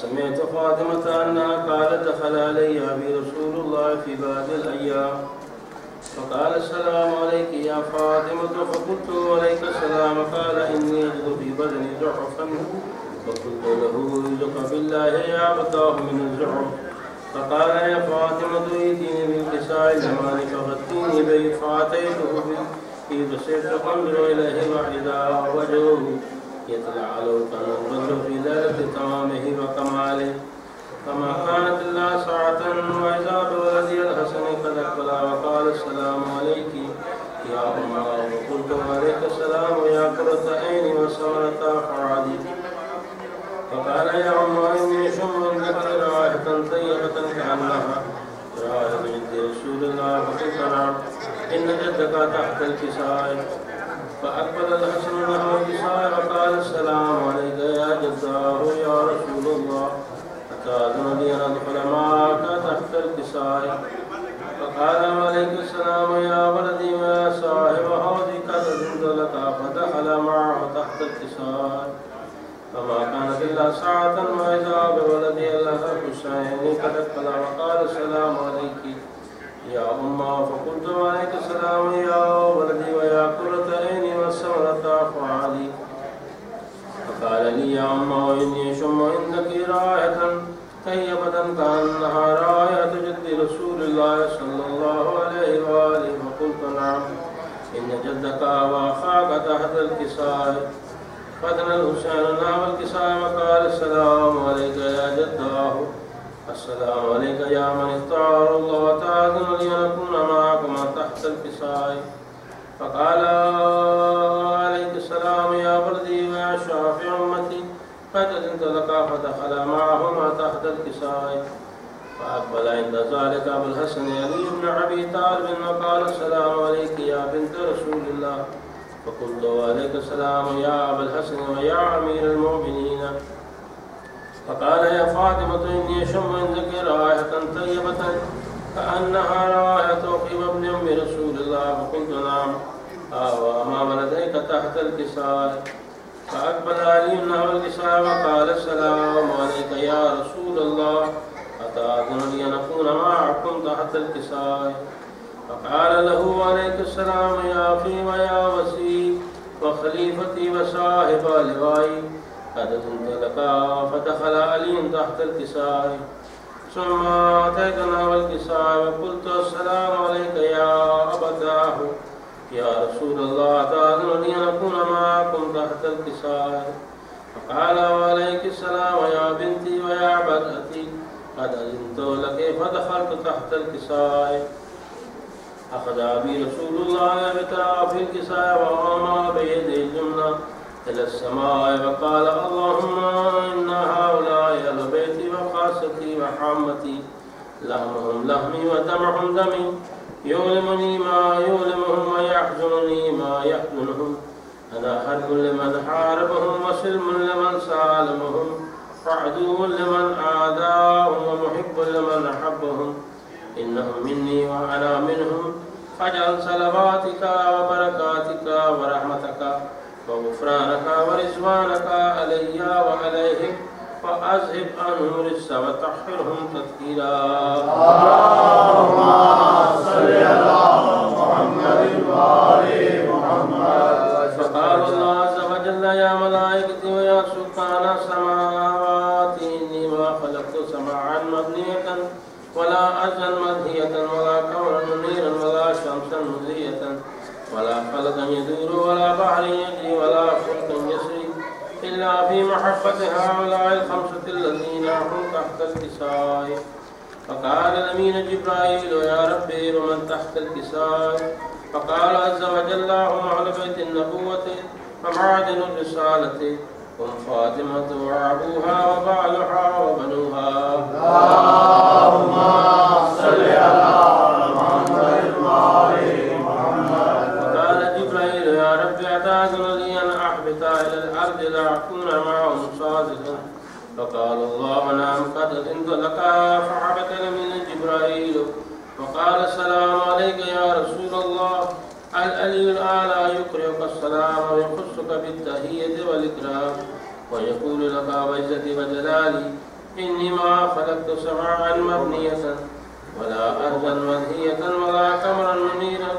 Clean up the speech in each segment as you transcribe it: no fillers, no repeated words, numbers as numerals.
سمعت فاطمة أنها قالت دخل علي أبي رسول الله في بعض الأيام فقال السلام عليك يا فاطمة فقلت عليك السلام قال إني أجد في بدني ضعفا فقلت له أعوذك بالله يا أبتاه من الزعف فقال يا فاطمة ائتيني بالكساء اليمان فغطيني به فأتيته به فصرت أنظر إليه وإذا وجهه يتلعلو كالبدر في ليلة تمامه وكماله فما كانت إلا ساعة وإذا بولدي الحسن قد أقبل وقال السلام عليك يا أمه وقلت عليك السلام يا قرة عيني وثمرة فؤادي فقال يا أمه إني شم ذكر رائحة طيبة كأنها رائحة جد رسول الله فقلت نعم إن جدك تحت الكساء فأقبل الحسن نحو الكساء وقال السلام عليك يا جداه يا رسول الله أتأذن لي أن أدخل معك تحت الكساء فقال عليك السلام يا ولدي ويا صاحب حوضي قد أذنت لك فدخل معه تحت الكساء فما كانت إلا ساعة وإذا بولدي الحسين قد أقبل وقال السلام عليك يا أمه فقلت عليك السلام يا ولدي ويا قرة عيني وثمرة فؤادي فقال لي يا أمه إني أشم عندك رائحة طيبة كأنها رائحة جد رسول الله صلى الله عليه وآله فقلت نعم إن جدك وأخاك تحت الكساء فدنا الحسين نحو الكساء وقال السلام عليك يا جداه السلام عليك يا من اختار الله وتأذن لي أن أكون معكما تحت الكساء فقال عليك السلام يا ولدي ويا شافع أمتي قد أذنت لك فدخل معهما تحت الكساء فأقبل عند ذلك أبو الحسن علي بن أبي طالب وقال السلام عليك يا بنت رسول الله فقلت عليك السلام يا أبا الحسن ويا أمير المؤمنين فقال يا فاطمة إني أشم عندك رائحة طيبة كأنها رائحة طيب ابن أم رسول الله فقلت نعم وما ولديك تحت الكساء فأقبل علي نحو الكساء وقال السلام عليك يا رسول الله أتأذن لي أن أكون معكم تحت الكساء فقال له عليك السلام يا أخي ويا وسيء وخليفتي وصاحب لوائي قد أذنت لك فدخل علي تحت الكساء ثم أتيتنا والكساء وقلت السلام عليك يا أبتاه يا رسول الله أتأذن لي أن أكون معكم تحت الكساء فقال وعليك السلام يا بنتي ويا بدأتي قد أذنت لك فدخلت تحت الكساء أخذ أبي رسول الله بطرف الكساء وأمر بيده اليمنى إلى السماء وقال اللهم إن هؤلاء أهل بيتي وخاصتي وحامتي لحمهم لحمي ودمهم دمي يؤلمني ما يؤلمهم ويحزنني ما يحزنهم أنا حرب لمن حاربهم وسلم لمن سالمهم وعدو لمن عاداهم ومحب لمن أحبهم إنهم مني وأنا منهم فاجعل صلواتك وبركاتك ورحمتك وغفرانك ورضوانك علي وعليهم وأذهب عنهم الرجس وطهرهم تطهيرا اللهم صل على محمد وآل محمد. فقال الله عز وجل يا ملائكتي ويا سلطان السماوات إني ما خلقت سماعا مبنية ولا أرضا مدهية ولا قمرا منيرا ولا شمسا مضيئة ولا خلقا يدور ولا بحر يجري ولا فلكا يسري إلا في محبة هؤلاء الخمسة الذين هم تحت الكساء. فقال الأمين جبرائيل يا ربي ومن تحت الكساء؟ فقال عز وجل هم أهل بيت النبوة ومعدن الرسالة هم فاطمة وأبوها وبعلها وبنوها. اللهم صل على محمد وآل محمد. وقال فقال الله نعم قد أذنت لك فعبث من جبرائيل وقال السلام عليك يا رسول الله العلي الأعلى يقرئك السلام ويخصك بالتحية والإكرام ويقول لك وعزتي وجلالي إني ما خلقت سماعا مبنية ولا أرضا منهية ولا قمرا منيرا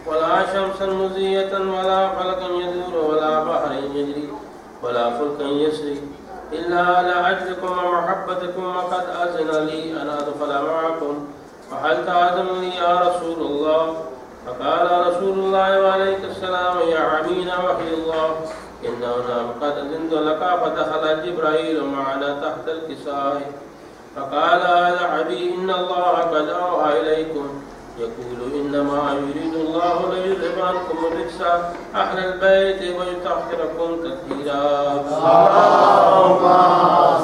ولا شمسا مزية ولا فلكا يدور ولا بحر يجري ولا فلكا يسري إلا لأجلكم ومحبتكم وقد أذن لي أن أدخل معكم فهل تأذن لي يا رسول الله؟ فقال رسول الله وعليك السلام يا عمين وحي الله إنه نعم قد أذنت لك فدخل جبرائيل معنا تحت الكساء فقال هذا عبي إن الله قد أوحى إليكم يقول إنما يريد الله ليذهب عنكم الرجس أهل البيت ويطهركم تطهيرا. اللهم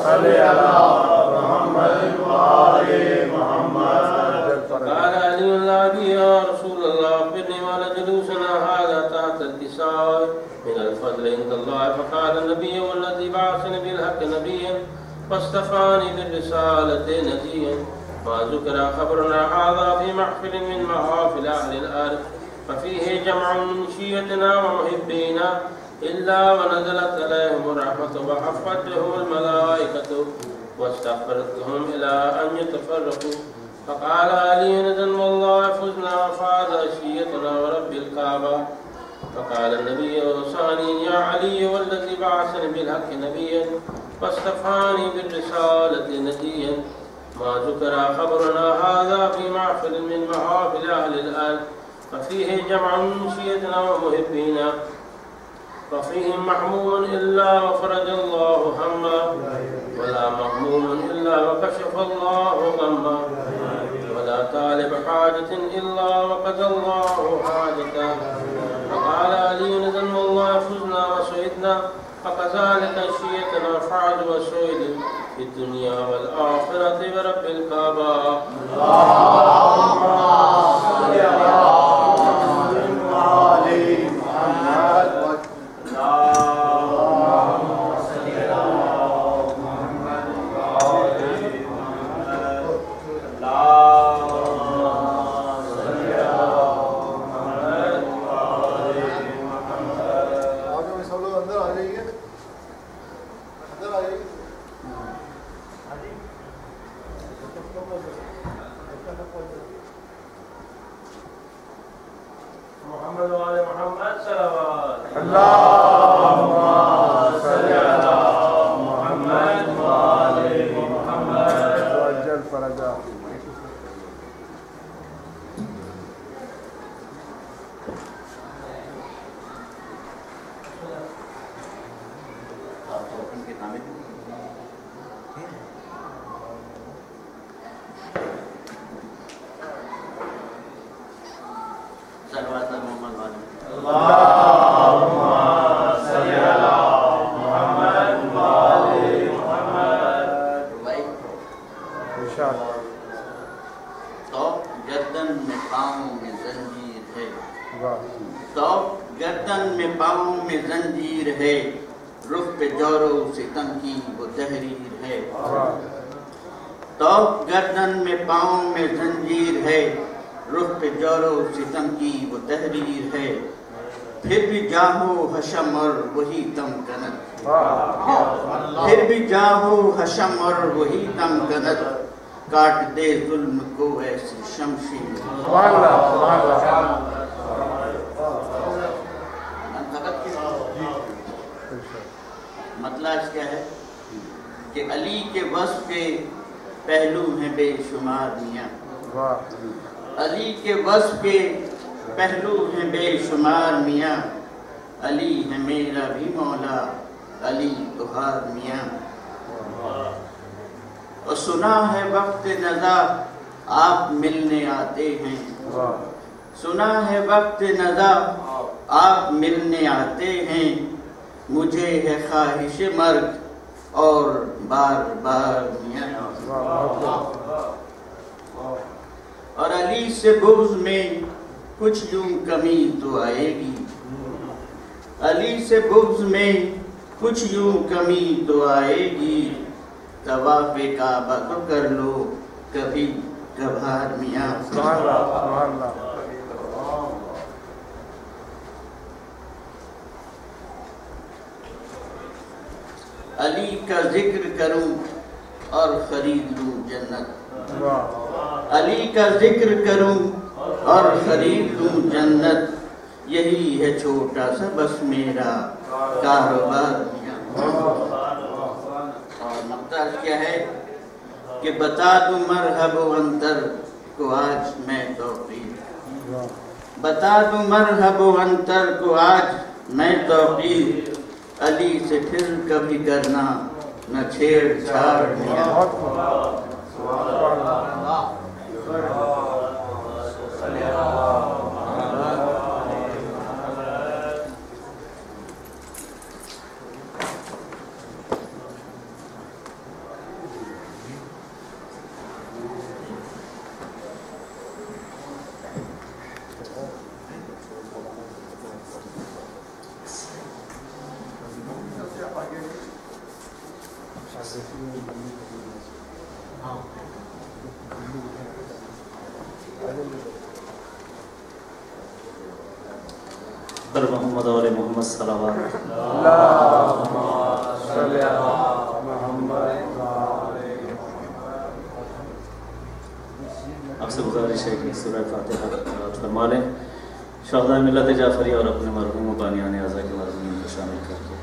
صل على محمد وآل محمد. فقال علي النبي يا رسول الله أخبرني ما جلوسنا هذا تحت الكساء من الفضل عند الله. فقال النبي والذي بعثني بالحق نبيا واصطفاني بالرسالة نبيا ما ذكر خبرنا هذا في محفل من محافل أهل الأرض ففيه جمع من شيعتنا ومحبينا إلا ونزلت عليهم الرحمة وحفتهم الملائكة واستغفرتهم إلى أن يتفرقوا. فقال علي ندن والله فزنا فاز شيعتنا ورب الكعبة. فقال النبي وصاني يا علي والذي بعثني بالحق نبيا واصطفاني بالرسالة نبيا ما ذكر خبرنا هذا في محفل من محافل أهل الأرض ففيه جمع من شيعتنا ومحبينا ففيهم محموم إلا وفرج الله هما ولا مهموم إلا وكشف الله غما ولا طالب حاجة إلا وقضى الله حاجته. فقال علي ندم والله فزنا وسعدنا فكذلك شيعتنا فعل وسعد في الدنيا والآخرة برب الكعبة. اللهم صل على محمد وآل محمد. اللهم صل على محمد وآل محمد. اللهم صل على محمد وآل محمد. آگے میں سب لوگ اندر آ جائیے، اندر آ جائیے. محمد وآل محمد صلوات. اللهم صل على محمد وآل محمد وعجل فرجا. اللهم صل على محمد وآل محمد. انشاءاللہ. تو گردن میں پاؤں میں زنجیر ہے، واہ. تو گردن میں پاؤں میں زنجیر ہے، رخ پہ جور و ستم کی وہ تحریر ہے. تو گردن میں پاؤں میں زنجیر ہے، رخ پہ جور و ستم کی وہ تحریر ہے. پھر بھی جاہو حشم اور وہی تم کنت، پھر بھی جاہو حشم اور وہی تم کنت، کاٹ دے ظلم کو ایسی شمشیر. سبحان اللہ، سبحان اللہ. مطلب اس کیا ہے کہ علی کے وصف کے پہلو ہیں بے شمار میاں، علی کے وصف کے پہلو ہیں بے شمار میاں، علی ہے میرا بھی مولا علی تہار میاں. اور سنا ہے وقت نزا آپ ملنے آتے ہیں، سنا ہے وقت نزا آپ ملنے آتے ہیں، مجھے ہے خواہش مرگ اور بار بار میاں. اور علی سے بغض میں کچھ یوں کمی تو آئے گی، علی سے بغض میں کچھ یوں کمی تو آئے گی، طواف کعبہ تو کر لو کبھی کبھار میاں. سبحان اللہ سبحان اللہ. علی کا ذکر کروں اور خرید لوں جنت. علی کا ذکر کروں اور خرید لوں جنت. یہی ہے چھوٹا سا بس میرا کاروبار میاں. اور مقصد کیا ہے کہ بتا دوں مرحب و انتر کو آج میں توقیر. بتا دوں مرحب و انتر کو آج میں توقیر. علی سے پھر کبھی کرنا نہ چھیڑ چھاڑ میاں. پر محمد اور محمد صلوات. آپ سے گزارش ہے کہ سورہ فاتحہ تلاوت فرما لیں. شہداء ملت جعفری اور اپنے مرحوم بانیان اعضاء کے مرحومین کو شامل کر کے.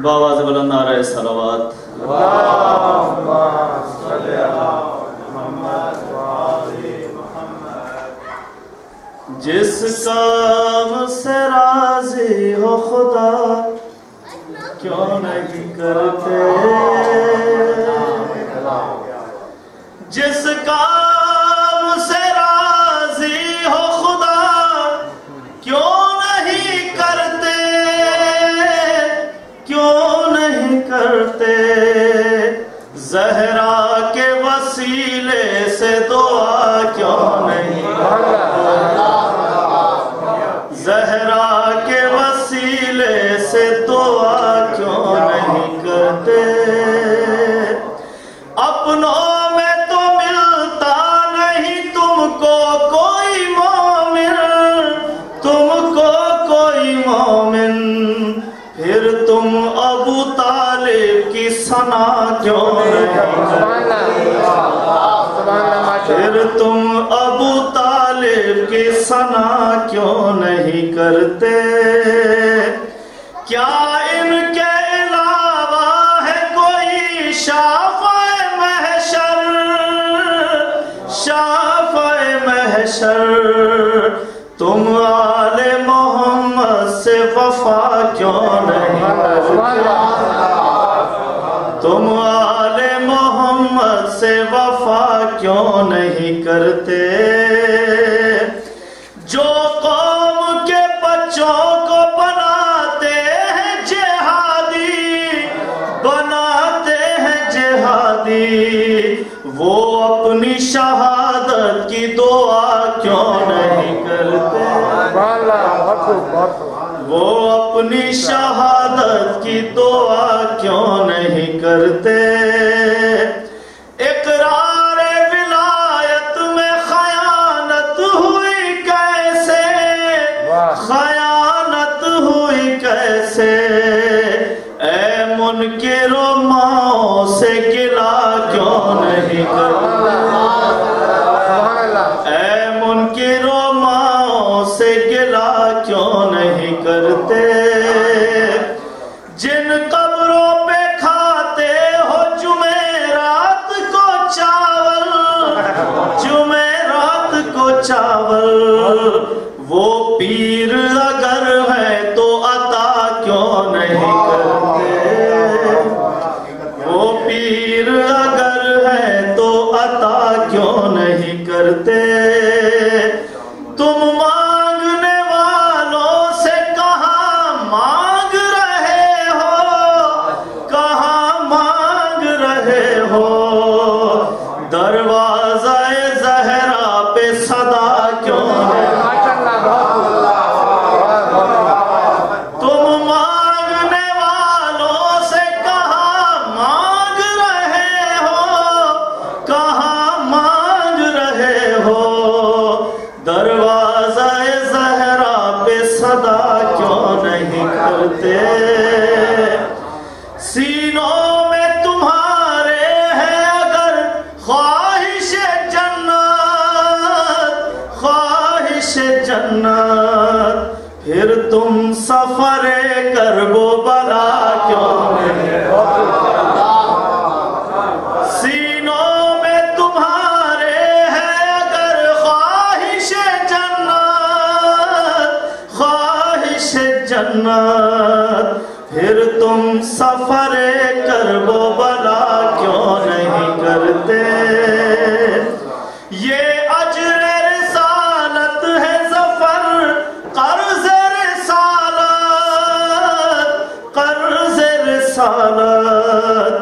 بآواز بلند نعرہ صلوات. جس کام سے راضی ہو خدا کیوں نہیں کرتے. جس کام سے راضی ہو خدا کیوں نہیں کرتے. کیوں نہیں کرتے. زہرا کے وسیلے سے دعا کیوں نہیں کرتے. زہرا کے وسیلے سے دعا کیوں نہیں کرتے. اپنوں میں تو ملتا نہیں تم کو کوئی مومن. تم کو کوئی مومن. پھر تم ابو طالب کی ثنا کیوں نہیں کرتے. پھر تم ابو طالب کی ثنا کیوں نہیں کرتے. کیا ان کے علاوہ ہے کوئی شافع محشر. شافع محشر. تم آل محمد سے وفا کیوں نہیں کرتے. تم آل محمد سے وفا کیوں نہیں کرتے. جو قوم کے بچوں کو بناتے ہیں جہادی. بناتے ہیں جہادی. وہ اپنی شہادت کی دعا کیوں نہیں کرتے. وہ اپنی شہادت کی دعا کیوں نہیں کرتے. اقرار ولایت میں خیانت ہوئی کیسے. خیانت ہوئی کیسے. اے منکر و ماؤں سے گلا کیوں نہیں کرتے. اے منکر و ماؤں سے گلا کیوں نہیں کرتے. جن قبروں پہ کھاتے ہو جمعرات کو چاول. جمعرات کو چاول. وہ پیر اگر ہے تو عطا کیوں نہیں کرتے. وہ پیر اگر ہے تو عطا کیوں نہیں کرتے. تم مانگنے والوں سے کہاں مانگ رہے ہو. کرتے سینوں میں تمہارے ہے اگر خواہش جنت پھر تم سفر کرب و بلا کیوں نہیں سینوں میں تمہارے ہے اگر خواہش جنت پھر تم سفر کرب و بلا کیوں نہیں کرتے یہ اجر رسالت ہے ظفر قرض رسالت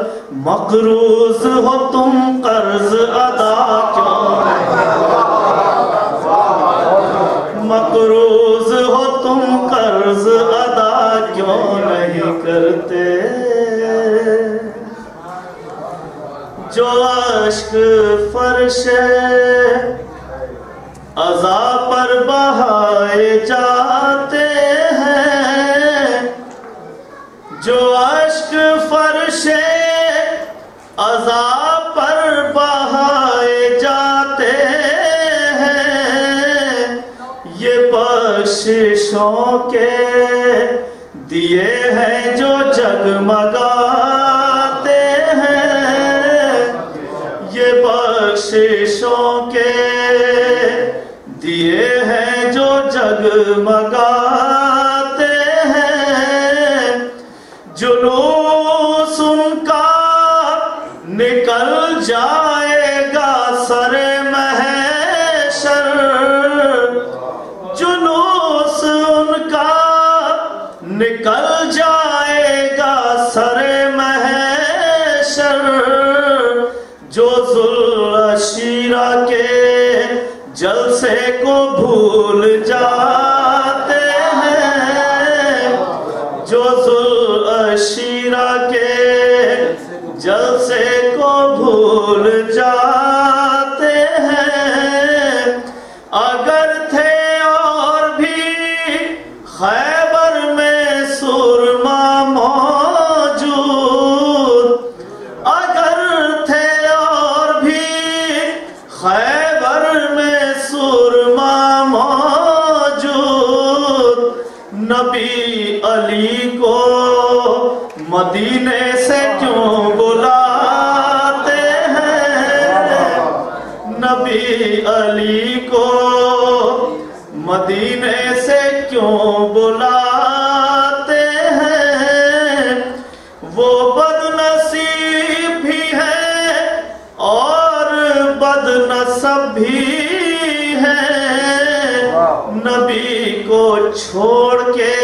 مقروض ہو تم قرض ادا کیوں مقروض ہو تم قرض ادا کیوں نہیں کرتے جو اشک فرش عزا پر بہائے جاتے ہیں جو اشک فرش عزا پر بہائے جاتے ہیں یہ بخششوں کے دیے ہیں جو جگمگاتے ہیں یہ بخششوں کے دیے ہیں جو جگمگاتے ہیں جلوس ان کا نکل جائے گا سر محشر جلوس ان کا نکل جائے گا سر محشر جو ذوالعشیرہ کے جلسے کو بھول جاتے ہیں جو ذوالعشیرہ کے جلسے کو بھول جاتے ہیں اگر تھے اور بھی خیبر میں سرما موجود اگر تھے اور بھی خیبر میں سرما موجود نبی علی کو مدینے سے کیوں بلاتے ہیں نبی علی کو مدینے سے کیوں بلاتے ہیں وہ بد نصیب بھی ہے اور بد نصب بھی ہے نبی کو چھوڑ کے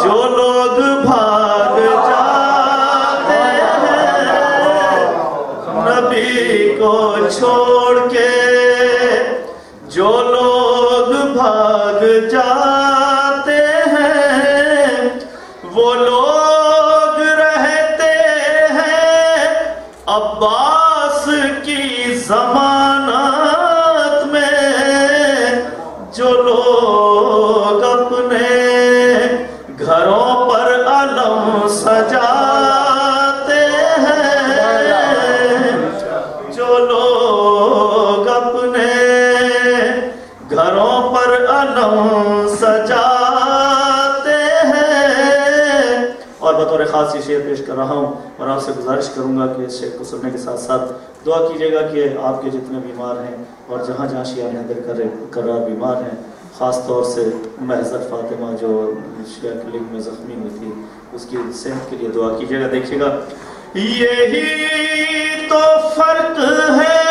جو لوگ بھاگ جاتے ہیں نبی کو چھوڑ کے جو لوگ بھاگ جاتے ہیں وہ لوگ رہتے ہیں عباس کی ضمانت میں جو لوگ اپنے گھروں پر علم سجاتے ہیں جو لوگ اپنے گھروں پر علم سجاتے ہیں اور بطور خاص یہ شعر پیش کر رہا ہوں اور آپ سے گزارش کروں گا کہ اس شعر کو سننے کے ساتھ ساتھ دعا کیجیے گا کہ آپ کے جتنے بیمار ہیں اور جہاں جہاں شیعہ حیدر کرار بیمار ہیں خاص طور سے محضر فاطمہ جو شیعہ کلنگ میں زخمی ہوئی تھی اس کی صحت کے لیے دعا کیجیے گا دیکھیے گا یہی تو فرق ہے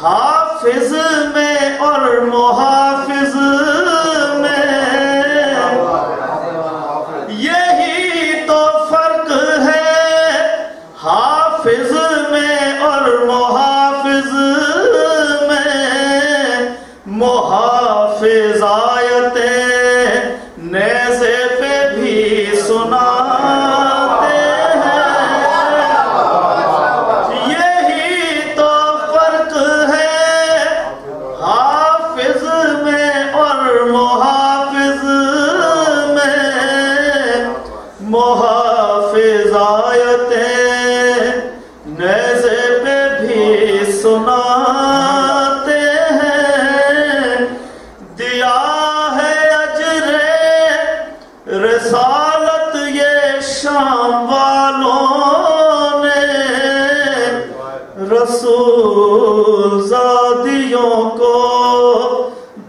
حافظ میں اور محافظ میں یہی تو فرق ہے حافظ میں اور محافظ میں محافظ آیتیں نیزے پہ بھی سناتے ہیں یہی تو فرق ہے حافظ میں اور محافظ میں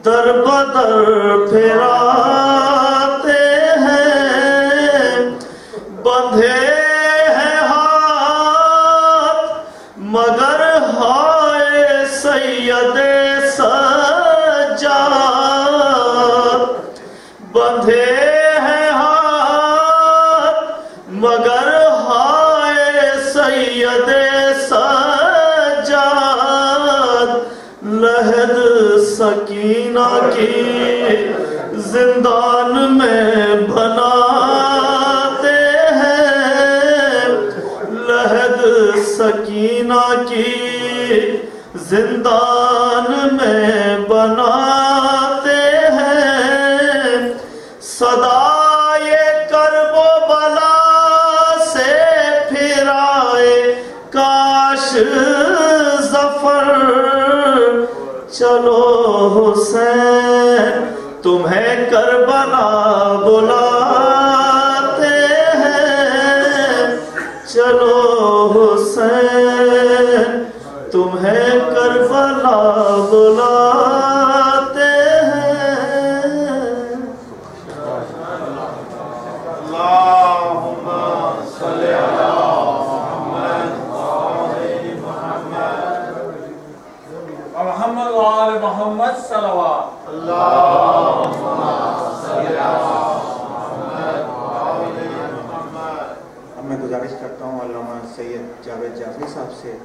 در بدر پھراتے ہیں بندھے ہیں ہاتھ مگر ہائے سید سجاد بندھے ہیں ہاتھ مگر ہائے سید سجاد لحد سکینہ کی زندان میں بناتے ہیں لحد سکینہ کی زندان میں بناتے ہیں صدائے کرب و بلا سے پھرائے کاش ظفر چلو حسین تمہیں کربلا بلاتے ہیں چلو حسین تمہیں کربلا بلاتے ہیں اللہم صلی علی محمد محمد وآل محمد صلوات اب میں گزارش کرتا ہوں علامہ سید جاوید جعفری صاحب سے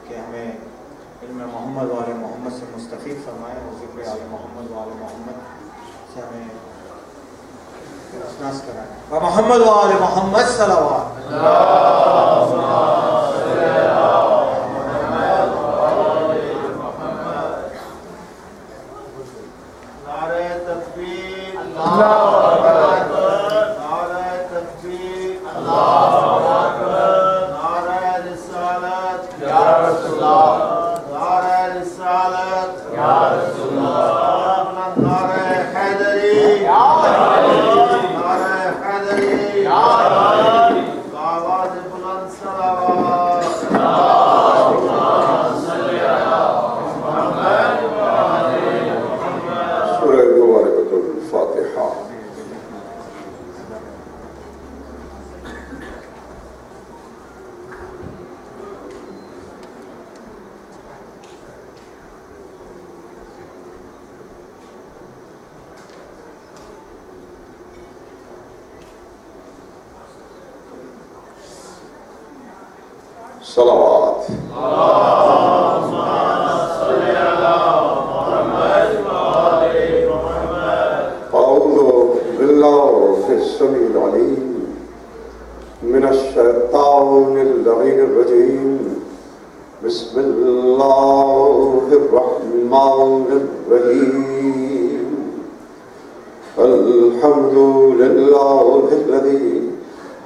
کہ ہمیں علم محمد وآل محمد سے مستفید فرمائیں اور ذکر آل محمد وآل محمد سے ہمیں اسناس کرائیں محمد وآل محمد صلوات صلوات أعوذ بالله السميع العليم من الشيطان اللعين الرجيم بسم الله الرحمن الرحيم الحمد لله الذي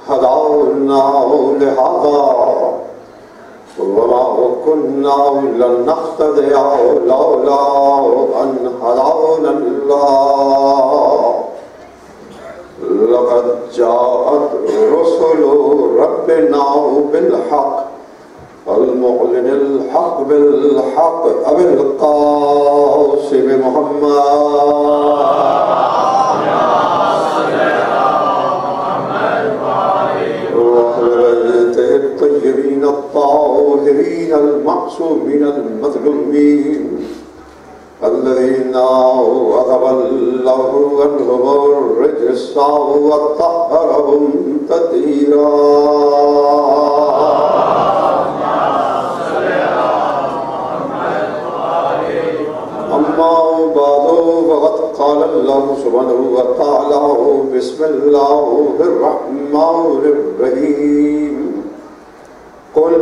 هدانا لهذا وما كنا لنهتدي لولا أن هدانا الله لقد جاءت رسل ربنا بالحق المعلن الحق بالحق أبي القاسم محمد الطيبين الطاهرين المعصومين المظلومين الذين أذهب الله عنهم الرجس وطهرهم تطهيرا أما بعد فقد قال الله سبحانه وتعالى بسم الله الرحمن الرحيم قل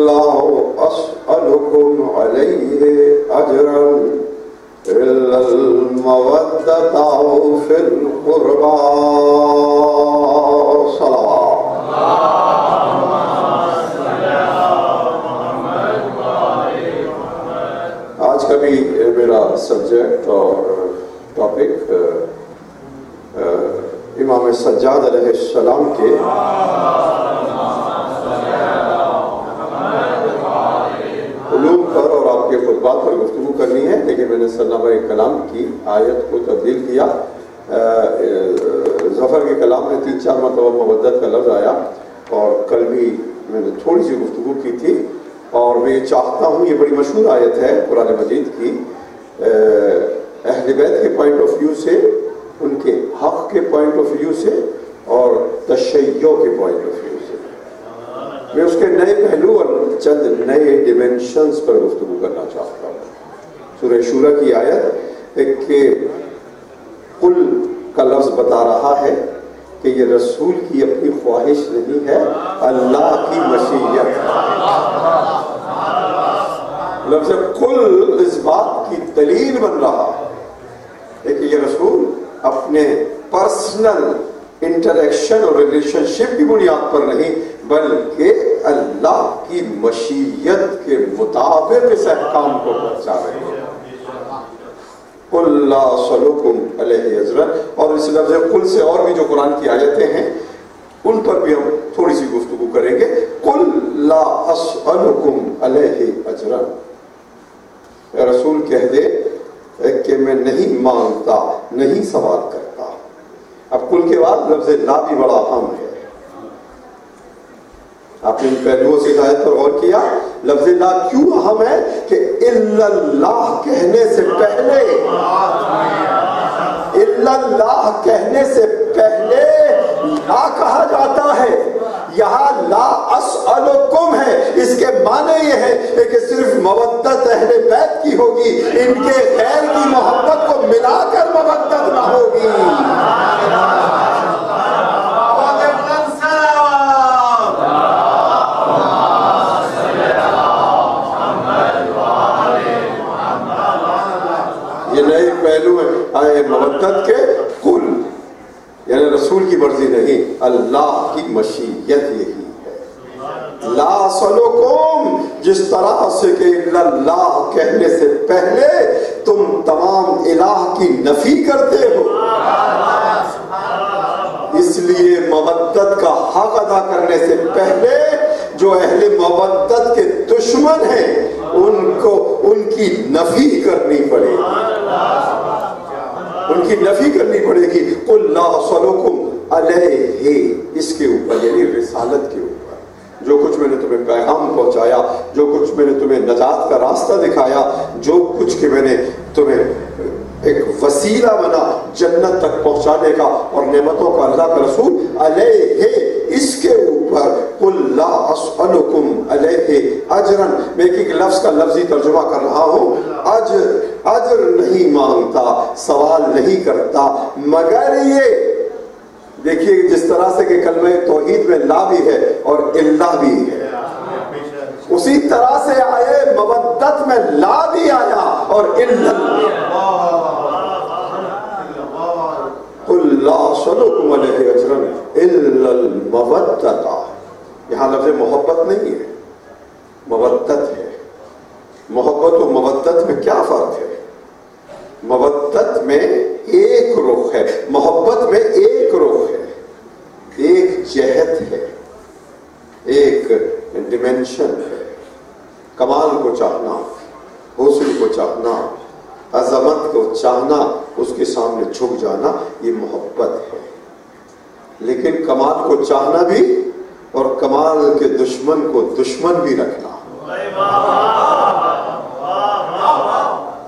لا أسألكم عليه أجرا إلا المودة في القربى صلوات آج کا بھی میرا سبجیکٹ اور ٹاپک امام سجاد علیہ السلام کے علوم پر اور آپ کے خطبات پر گفتگو کرنی ہے، لیکن میں نے صنابہ کلام کی آیت کو تبدیل کیا. ظفر کے کلام میں 3-4 مرتبہ مودت کا لفظ آیا، اور کل بھی میں نے تھوڑی سی گفتگو کی تھی. اور میں چاہتا ہوں، یہ بڑی مشہور آیت ہے قرآن مجید کی، اہل بیت کے پوائنٹ آف ویو سے، ان کے حق کے پوائنٹ آف ویو سے اور تشیع کے پوائنٹ آف ویو سے، میں اس کے نئے پہلو اور چند نئے ڈیمینشنز پر گفتگو کرنا چاہتا ہوں. سورہ شورى کی آیت کہ قل کا لفظ بتا رہا ہے کہ یہ رسول کی اپنی خواہش نہیں ہے، اللہ کی مشیت. لفظ قل اس بات کی دلیل بن رہا ہے کہ یہ رسول اپنے پرسنل انٹریکشن اور ریلیشن شپ کی بنیاد پر نہیں، بلکہ اللہ کی مشیت کے مطابق اس احکام کو پہنچا رہے ہیں. قل لا اسألکم علیہ اجرا. اور اس لفظ قل سے اور بھی جو قرآن کی آیتیں ہیں ان پر بھی ہم تھوڑی سی گفتگو کریں گے. قل لا اسألکم علیہ اجرا، اے رسول کہہ دے کہ میں نہیں مانگتا، نہیں سوال کرتا. اب قل کے بعد لفظ لا بھی بڑا اہم ہے. آپ نے ان پہلوؤں سے ہدایت پر غور کیا. لفظ لا کیوں اہم ہے کہ الا اللہ کہنے سے پہلے، الا اللہ کہنے سے پہلے لا کہا جاتا ہے. یہاں لا اسألکم ہے، اس کے معنی یہ ہے کہ صرف مودت اہل بیت کی ہوگی، ان کے غیر کی محبت کو ملا کر مودت نہ ہوگی. یہ نئے پہلو آئے مودت کے. قل یعنی رسول کی مرضی نہیں، اللہ کی مشیت یہی ہے. لا اسألکم جس طرح سے کہ الا اللہ کہنے سے پہلے تم تمام الہ کی نفی کرتے ہو، اس لیے مودت کا حق ادا کرنے سے پہلے جو اہل مودت کے دشمن ہیں ان کی نفی کرنی پڑے گی، ان کی نفی کرنی پڑے گی. قل لا اسألکم علیہ، اس کے اوپر یعنی رسالت کے اوپر جو کچھ میں نے تمہیں پیغام پہنچایا، جو کچھ میں نے تمہیں نجات کا راستہ دکھایا، جو کچھ کہ میں نے تمہیں ایک وسیلہ بنا جنت تک پہنچانے کا اور نعمتوں کا اللہ کا رسول علیہ، اس کے اوپر قل لا اسألکم علیہ اجرا. میں ایک لفظ کا لفظی ترجمہ کر رہا ہوں. اجر نہیں مانگتا، سوال نہیں کرتا، مگر یہ دیکھیے جس طرح سے کہ کلمہ توحید میں لا بھی ہے اور اللہ بھی ہے، اسی طرح سے آئے مودت میں لا بھی آیا اور قل لا اسألکم علیہ اجرا الا المودۃ. یہاں لفظ محبت نہیں ہے، مودت ہے. محبت و مودت میں کیا فرق ہے؟ مودت میں ایک رخ ہے، محبت میں ایک رخ ہے، ایک جہت ہے، ایک ڈیمنشن ہے. کمال کو چاہنا، حسن کو چاہنا، عظمت کو چاہنا، اس کے سامنے جھک جانا، یہ محبت ہے. لیکن کمال کو چاہنا بھی اور کمال کے دشمن کو دشمن بھی رکھنا،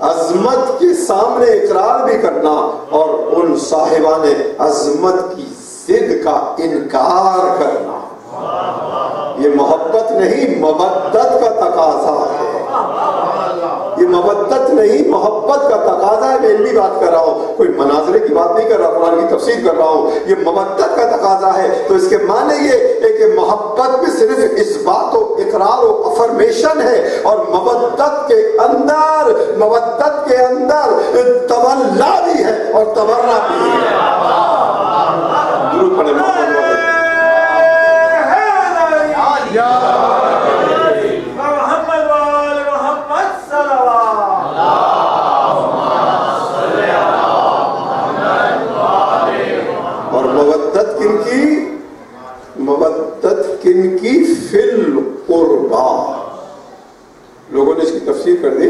عظمت کے سامنے اقرار بھی کرنا اور ان صاحبان عظمت کی ضد کا انکار کرنا، یہ محبت نہیں مودت کا تقاضا ہے. یہ مودت نہیں محبت کا تقاضا ہے. میں علمی بات کر رہا ہوں، کوئی مناظرے کی بات نہیں کر رہا، قرآن کی تفسیر کر رہا ہوں. یہ مودت کا تقاضا ہے. تو اس کے معنی یہ ہے کہ محبت میں صرف اس بات و اقرار و افرمیشن ہے، اور مودت کے اندر تولا بھی ہے اور تورا بھی ہے. درود پڑھیں محمد مودت کن کی فی القربا. لوگوں نے اس کی تفسیر کر دی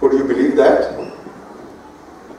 Would you believe that?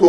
2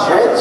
6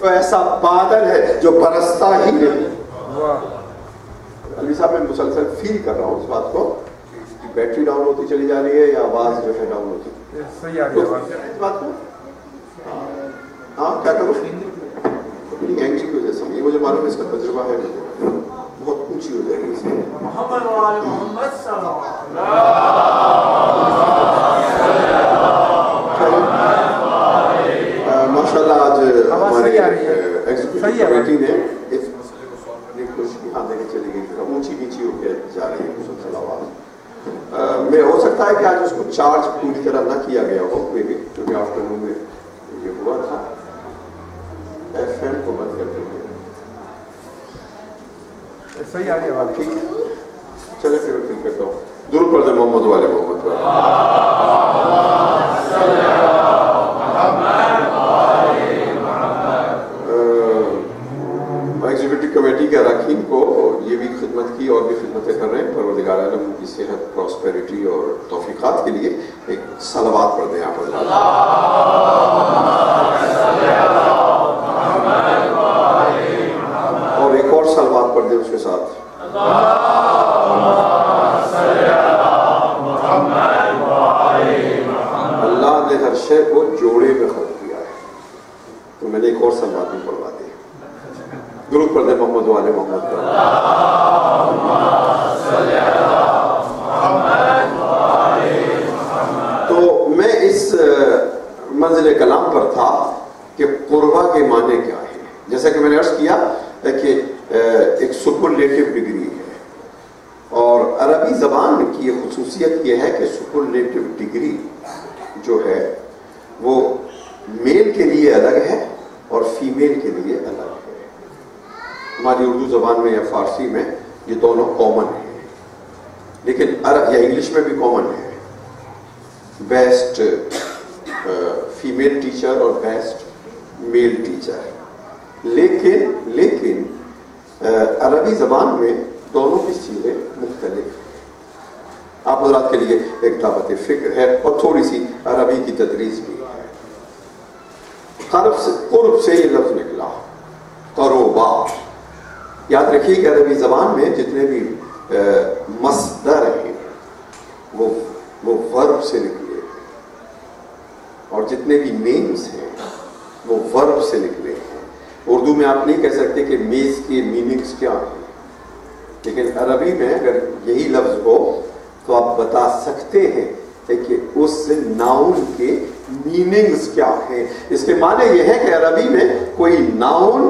تو ایسا بادل ہے جو برستا ہی نہیں. علی صاحب میں مسلسل فیل کر رہا ہوں اس بات کو کہ بیٹری ڈاؤن ہوتی چلی جا رہی ہے یا آواز جو ہے ڈاؤن ہوتی اس بات کو. ہاں کیا کروں گینگی کی وجہ سے یہ مجھے معلوم ہے اس کا تجربہ ہے بہت اونچی ہو جائے گی اس میں. محمد وآل محمد صلی اللہ ماشاء اللہ. آج ہمارے ایگزیکٹیو کمیٹی نے ہاں دیکھے چلی گئی اونچی نیچی ہو کے جا رہی ہے مسلسل آواز. میں ہو سکتا ہے کہ آج اس کو چارج پوری طرح نہ کیا گیا ہو کیونکہ آفٹر نون میں یہ ہوا تھا. ایف ایم کو بند کر دیں صحیح آ رہی ہے بات. ٹھیک ہے چلے پھر میں فیل کرتا ہوں. درود پڑھ دیں محمد والے محمد ایگزیکٹیو کمیٹی کے اراکین کو یہ بھی خدمت کی اور بھی خدمتیں کر رہے ہیں. پروردگار عالم کی صحت پراسپیرٹی اور توفیقات کے لیے ایک صلوات پڑھ دیں آپ. اور ایک اور صلوات پڑھ دیں اس کے ساتھ. اللہ نے ہر شے کو جوڑے میں خلق کیا ہے تو میں نے ایک اور صلوات بھی پڑھوا دی. درود پڑھ دیں محمد والے محمد پر. تو میں اس منزل کلام پر تھا کہ قربہ کے معنی کیا ہے. جیسا کہ میں نے عرض کیا کہ ایک سپرلیٹو ڈگری ہے اور عربی زبان کی یہ خصوصیت یہ ہے کہ سپرلیٹو ڈگری جو ہے وہ میل کے لیے الگ ہے اور فیمیل کے لیے الگ ہے. ہماری اردو زبان میں یا فارسی میں یہ دونوں کامن ہیں لیکن یا انگلش میں بھی کامن ہے. بیسٹ فیمیل ٹیچر اور بیسٹ میل ٹیچر. لیکن عربی زبان میں دونوں کی صیغے مختلف ہیں. آپ حضرات کے لیے ایک دعوت فکر ہے اور تھوڑی سی عربی کی تدریس بھی ہے. قرب سے یہ لفظ نکلا قربا. یاد رکھیے کہ عربی زبان میں جتنے بھی مصدر ہیں وہ ورب سے نکلے اور جتنے بھی نیمز ہیں وہ ورب سے نکلے ہیں. اردو میں آپ نہیں کہہ سکتے کہ میز کے میننگز کیا ہیں لیکن عربی میں اگر یہی لفظ ہو تو آپ بتا سکتے ہیں کہ اس ناؤن کے میننگز کیا ہیں. اس کے معنی یہ ہے کہ عربی میں کوئی ناؤن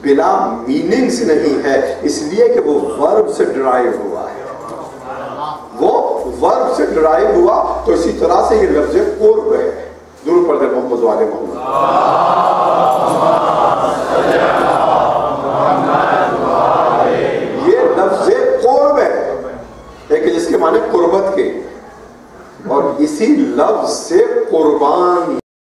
بلا میننگز نہیں ہے اس لیے کہ وہ ورب سے ڈرائیو ہوا ہے. وہ ورب سے ڈرائیو ہوا تو اسی طرح سے یہ لفظ قرب ہے. درود پڑھ دیں محمد والے محمد. یہ لفظ قرب ہے کہ جس کے معنی قربت کے اور اسی لفظ سے قربان